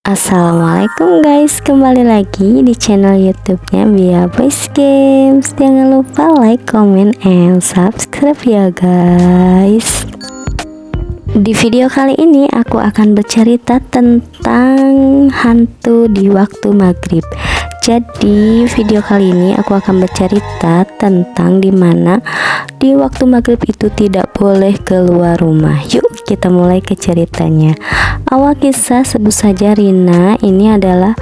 Assalamualaikum guys, kembali lagi di channel YouTube-nya Bia Boys Games. Jangan lupa like, comment, and subscribe ya guys. Di video kali ini aku akan bercerita tentang hantu di waktu maghrib. Jadi video kali ini aku akan bercerita tentang dimana di waktu maghrib itu tidak boleh keluar rumah. Yuk kita mulai ke ceritanya. Awal kisah sebut saja Rina. Ini adalah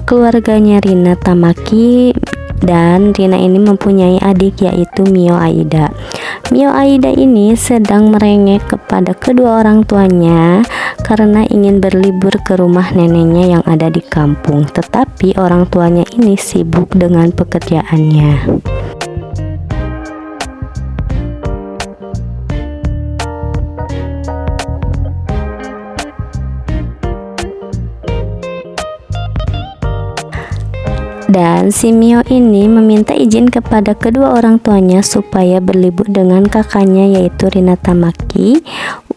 keluarganya Rina Tamaki, dan Rina ini mempunyai adik yaitu Mio Aida. Mio Aida ini sedang merengek kepada kedua orang tuanya karena ingin berlibur ke rumah neneknya yang ada di kampung, tetapi orang tuanya ini sibuk dengan pekerjaannya. Dan si Mio ini meminta izin kepada kedua orang tuanya supaya berlibur dengan kakaknya yaitu Rina Tamaki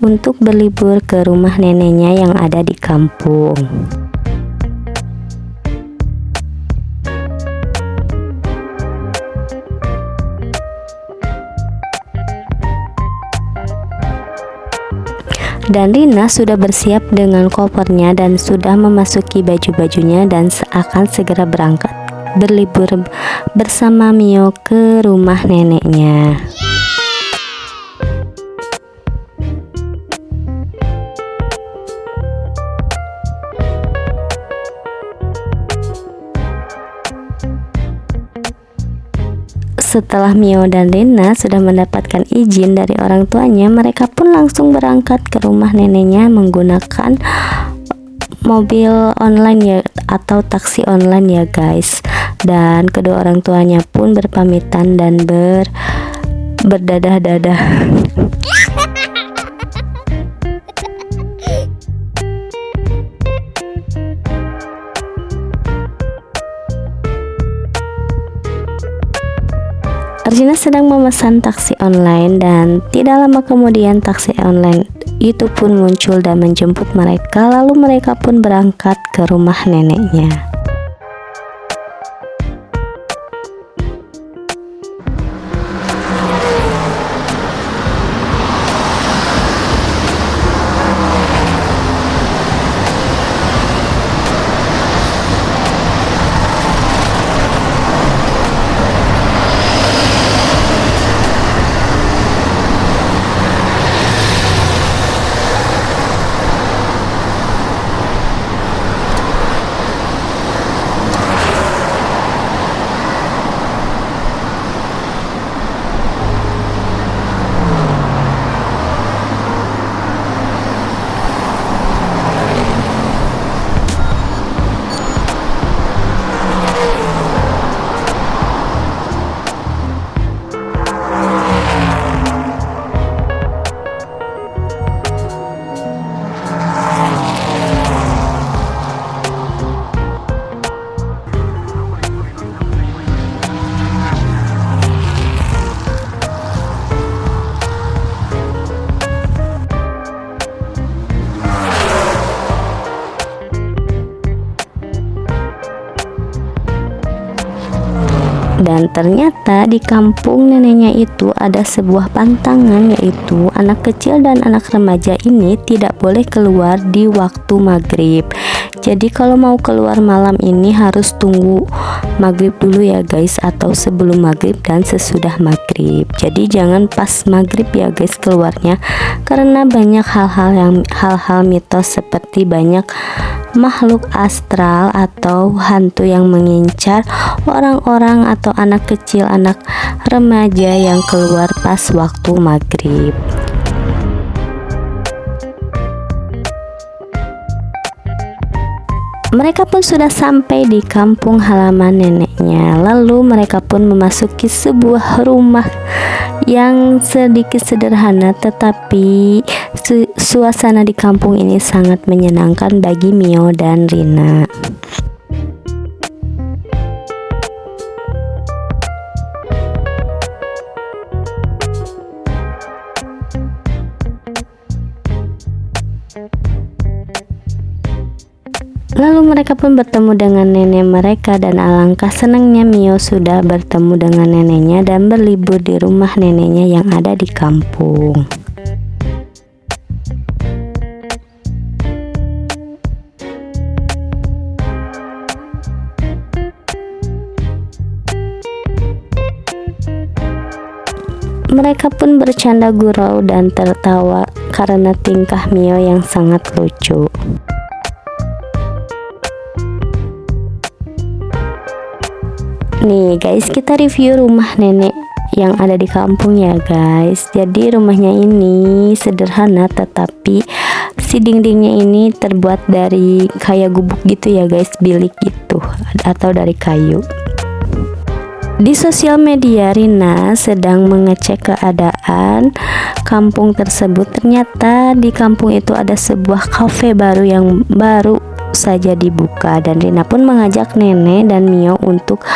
untuk berlibur ke rumah neneknya yang ada di kampung. Dan Rina sudah bersiap dengan kopernya dan sudah memasuki baju-bajunya dan akan segera berangkat berlibur bersama Mio ke rumah neneknya. Setelah Mio dan Rina sudah mendapatkan izin dari orang tuanya, mereka pun langsung berangkat ke rumah neneknya menggunakan mobil online ya, atau taksi online ya guys. Dan kedua orang tuanya pun berpamitan dan berdadah-dadah. Rina sedang memesan taksi online dan tidak lama kemudian taksi online itu pun muncul dan menjemput mereka, lalu mereka pun berangkat ke rumah neneknya. Dan ternyata di kampung neneknya itu ada sebuah pantangan, yaitu anak kecil dan anak remaja ini tidak boleh keluar di waktu maghrib. Jadi kalau mau keluar malam ini harus tunggu maghrib dulu ya guys, atau sebelum maghrib dan sesudah maghrib. Jadi jangan pas maghrib ya guys keluarnya, karena banyak hal-hal mitos seperti banyak makhluk astral atau hantu yang mengincar orang-orang atau anak kecil, anak remaja yang keluar pas waktu maghrib. Mereka pun sudah sampai di kampung halaman neneknya. Lalu mereka pun memasuki sebuah rumah yang sedikit sederhana, tetapi suasana di kampung ini sangat menyenangkan bagi Mio dan Rina. Lalu mereka pun bertemu dengan nenek mereka dan alangkah senangnya Mio sudah bertemu dengan neneknya dan berlibur di rumah neneknya yang ada di kampung. Mereka pun bercanda gurau dan tertawa karena tingkah Mio yang sangat lucu. Nih guys, kita review rumah nenek yang ada di kampung ya guys. Jadi rumahnya ini sederhana, tetapi si dindingnya ini terbuat dari kayak gubuk gitu ya guys, bilik gitu, atau dari kayu. Di sosial media, Rina sedang mengecek keadaan kampung tersebut. Ternyata di kampung itu ada sebuah kafe baru yang baru saja dibuka, dan Rina pun mengajak nenek dan Mio untuk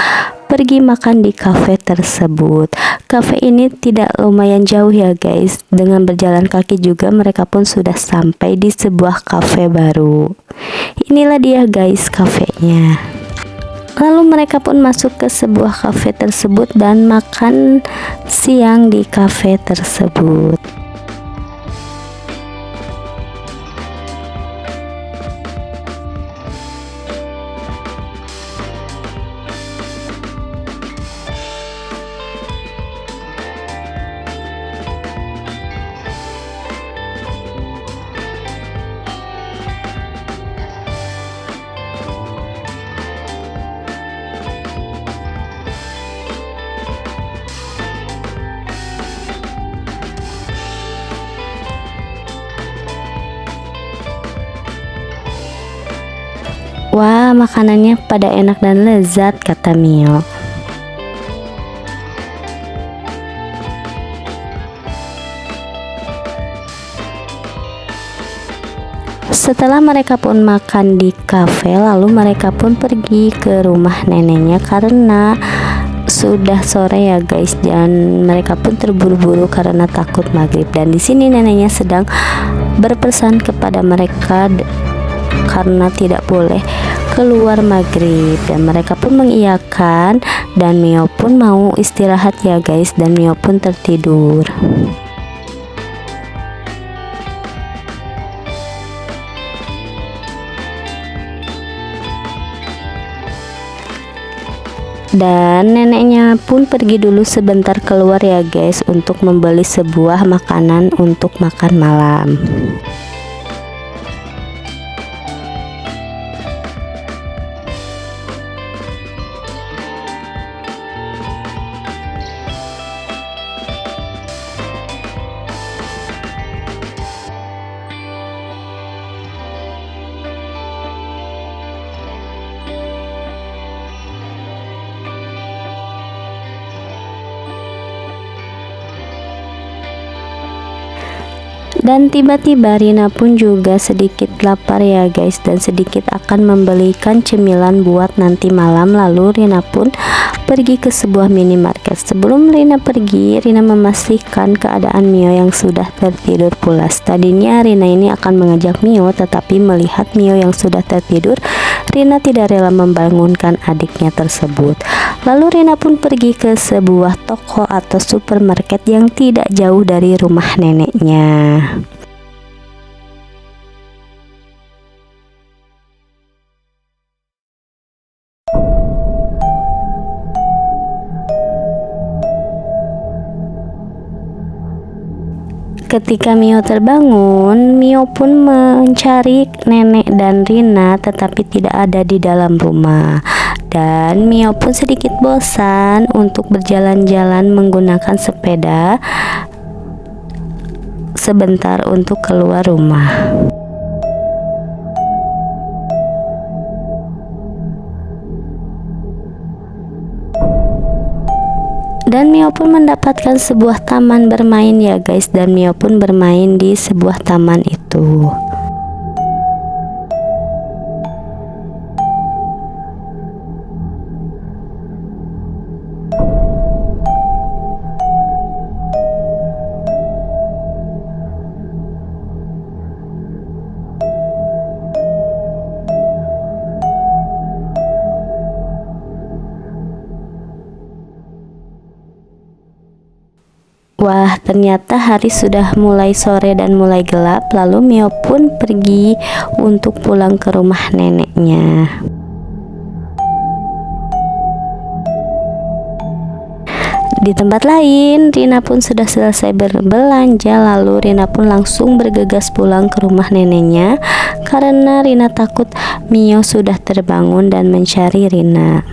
pergi makan di kafe tersebut. Kafe ini tidak lumayan jauh ya guys. Dengan berjalan kaki juga mereka pun sudah sampai di sebuah kafe baru. Inilah dia guys kafenya. Lalu mereka pun masuk ke sebuah kafe tersebut dan makan siang di kafe tersebut. Wah, makanannya pada enak dan lezat, kata Mio. Setelah mereka pun makan di kafe, lalu mereka pun pergi ke rumah neneknya karena sudah sore ya guys, dan mereka pun terburu-buru karena takut maghrib. Dan di sini neneknya sedang berpesan kepada mereka karena tidak boleh keluar maghrib, dan mereka pun mengiyakan, dan Mio pun mau istirahat ya guys, dan Mio pun tertidur. Dan neneknya pun pergi dulu sebentar keluar ya guys untuk membeli sebuah makanan untuk makan malam. Dan tiba-tiba Rina pun juga sedikit lapar ya guys, dan sedikit akan membelikan cemilan buat nanti malam. Lalu Rina pun pergi ke sebuah minimarket. Sebelum Rina pergi, Rina memastikan keadaan Mio yang sudah tertidur pulas. Tadinya Rina ini akan mengajak Mio, tetapi melihat Mio yang sudah tertidur, Rina tidak rela membangunkan adiknya tersebut. Lalu Rina pun pergi ke sebuah toko atau supermarket yang tidak jauh dari rumah neneknya. Ketika Mio terbangun, Mio pun mencari nenek dan Rina, tetapi tidak ada di dalam rumah. Dan Mio pun sedikit bosan untuk berjalan-jalan menggunakan sepeda sebentar untuk keluar rumah. Dan Mio pun mendapatkan sebuah taman bermain ya guys, dan Mio pun bermain di sebuah taman itu. Wah, ternyata hari sudah mulai sore dan mulai gelap. Lalu Mio pun pergi untuk pulang ke rumah neneknya. Di tempat lain, Rina pun sudah selesai berbelanja. Lalu Rina pun langsung bergegas pulang ke rumah neneknya karena Rina takut Mio sudah terbangun dan mencari Rina.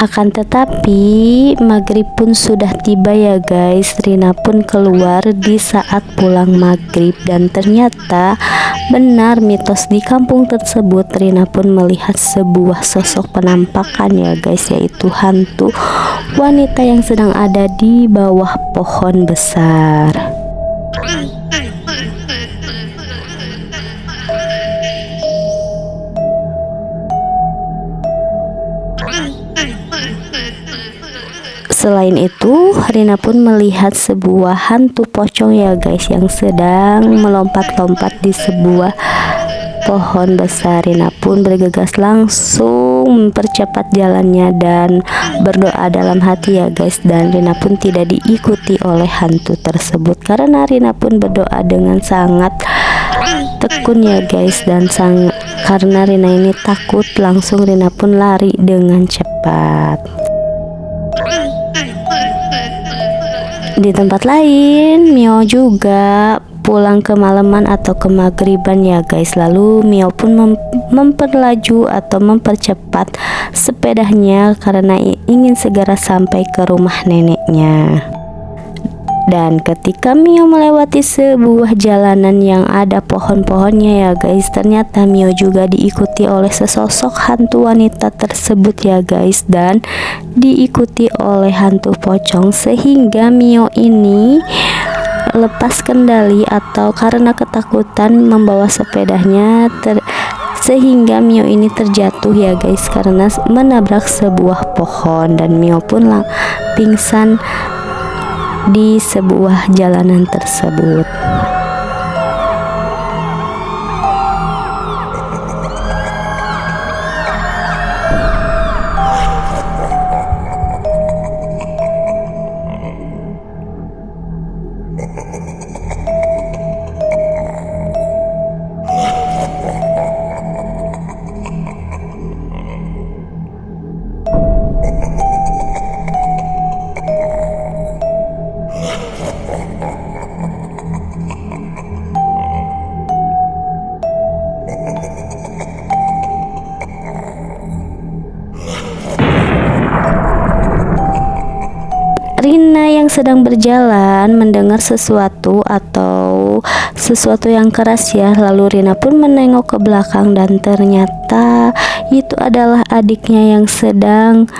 Akan tetapi maghrib pun sudah tiba ya guys. Rina pun keluar di saat pulang maghrib dan ternyata benar mitos di kampung tersebut. Rina pun melihat sebuah sosok penampakan ya guys, yaitu hantu wanita yang sedang ada di bawah pohon besar. Selain itu, Rina pun melihat sebuah hantu pocong ya guys yang sedang melompat-lompat di sebuah pohon besar. Rina pun bergegas langsung mempercepat jalannya dan berdoa dalam hati ya guys. Dan Rina pun tidak diikuti oleh hantu tersebut karena Rina pun berdoa dengan sangat tekun ya guys. Dan karena Rina ini takut, langsung Rina pun lari dengan cepat. Di tempat lain, Mio juga pulang kemalaman atau kemaghriban ya guys. Lalu Mio pun memperlaju atau mempercepat sepedanya karena ingin segera sampai ke rumah neneknya. Dan ketika Mio melewati sebuah jalanan yang ada pohon-pohonnya ya guys, ternyata Mio juga diikuti oleh sesosok hantu wanita tersebut ya guys, dan diikuti oleh hantu pocong, sehingga Mio ini lepas kendali atau karena ketakutan membawa sepedanya sehingga Mio ini terjatuh ya guys karena menabrak sebuah pohon, dan Mio pun pingsan di sebuah jalanan tersebut. Rina yang sedang berjalan mendengar sesuatu yang keras ya. Lalu Rina pun menengok ke belakang dan ternyata itu adalah adiknya yang sedang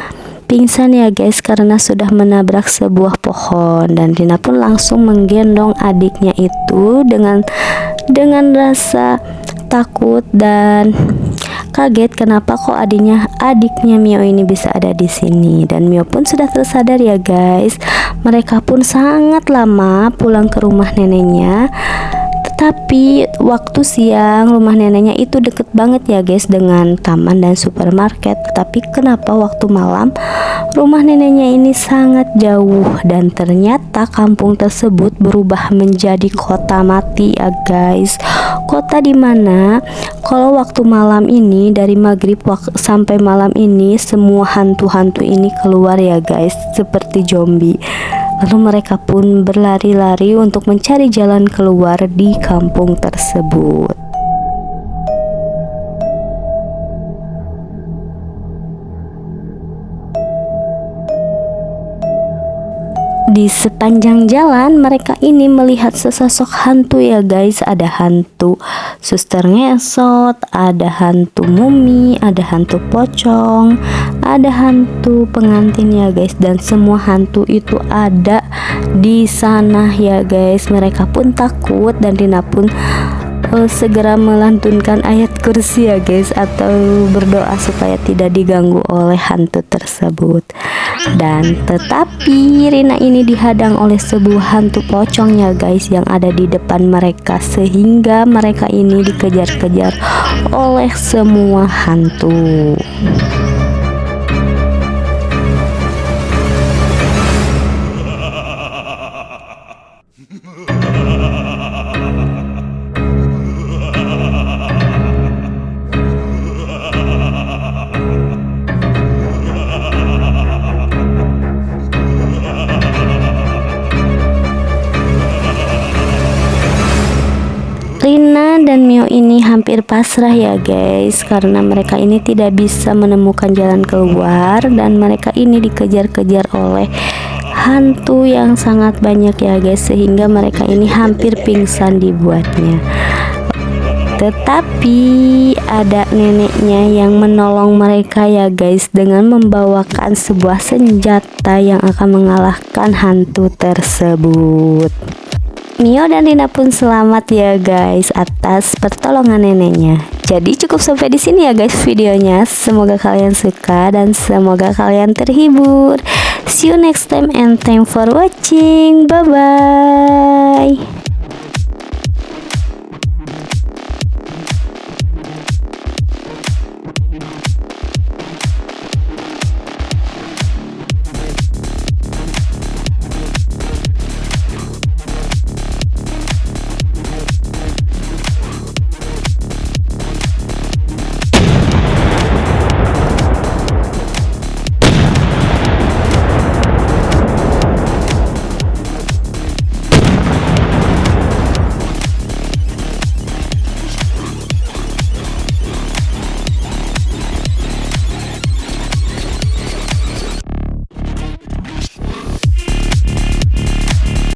pingsan ya guys karena sudah menabrak sebuah pohon. Dan Rina pun langsung menggendong adiknya itu dengan rasa takut dan kaget kenapa kok adiknya Mio ini bisa ada di sini. Dan Mio pun sudah tersadar ya guys. Mereka pun sangat lama pulang ke rumah neneknya. Tetapi waktu siang rumah neneknya itu deket banget ya guys dengan taman dan supermarket. Tetapi kenapa waktu malam rumah neneknya ini sangat jauh, dan ternyata kampung tersebut berubah menjadi kota mati ya guys. Kota dimana kalau waktu malam ini dari maghrib sampai malam ini semua hantu-hantu ini keluar ya guys seperti zombie. Lalu mereka pun berlari-lari untuk mencari jalan keluar di kampung tersebut. Di sepanjang jalan mereka ini melihat sesosok hantu ya guys. Ada hantu suster ngesot, ada hantu mumi, ada hantu pocong, ada hantu pengantin ya guys. Dan semua hantu itu ada di sana ya guys. Mereka pun takut dan Rina pun segera melantunkan ayat kursi ya guys, atau berdoa supaya tidak diganggu oleh hantu tersebut. Dan tetapi Rina ini dihadang oleh sebuah hantu pocong ya guys yang ada di depan mereka, sehingga mereka ini dikejar-kejar oleh semua hantu. Rina dan Mio ini hampir pasrah ya guys, karena mereka ini tidak bisa menemukan jalan keluar dan mereka ini dikejar-kejar oleh hantu yang sangat banyak ya guys, sehingga mereka ini hampir pingsan dibuatnya. Tetapi ada neneknya yang menolong mereka ya guys, dengan membawakan sebuah senjata yang akan mengalahkan hantu tersebut. Mio dan Rina pun selamat ya guys atas pertolongan neneknya. Jadi cukup sampai di sini ya guys videonya. Semoga kalian suka dan semoga kalian terhibur. See you next time and thanks for watching. Bye bye.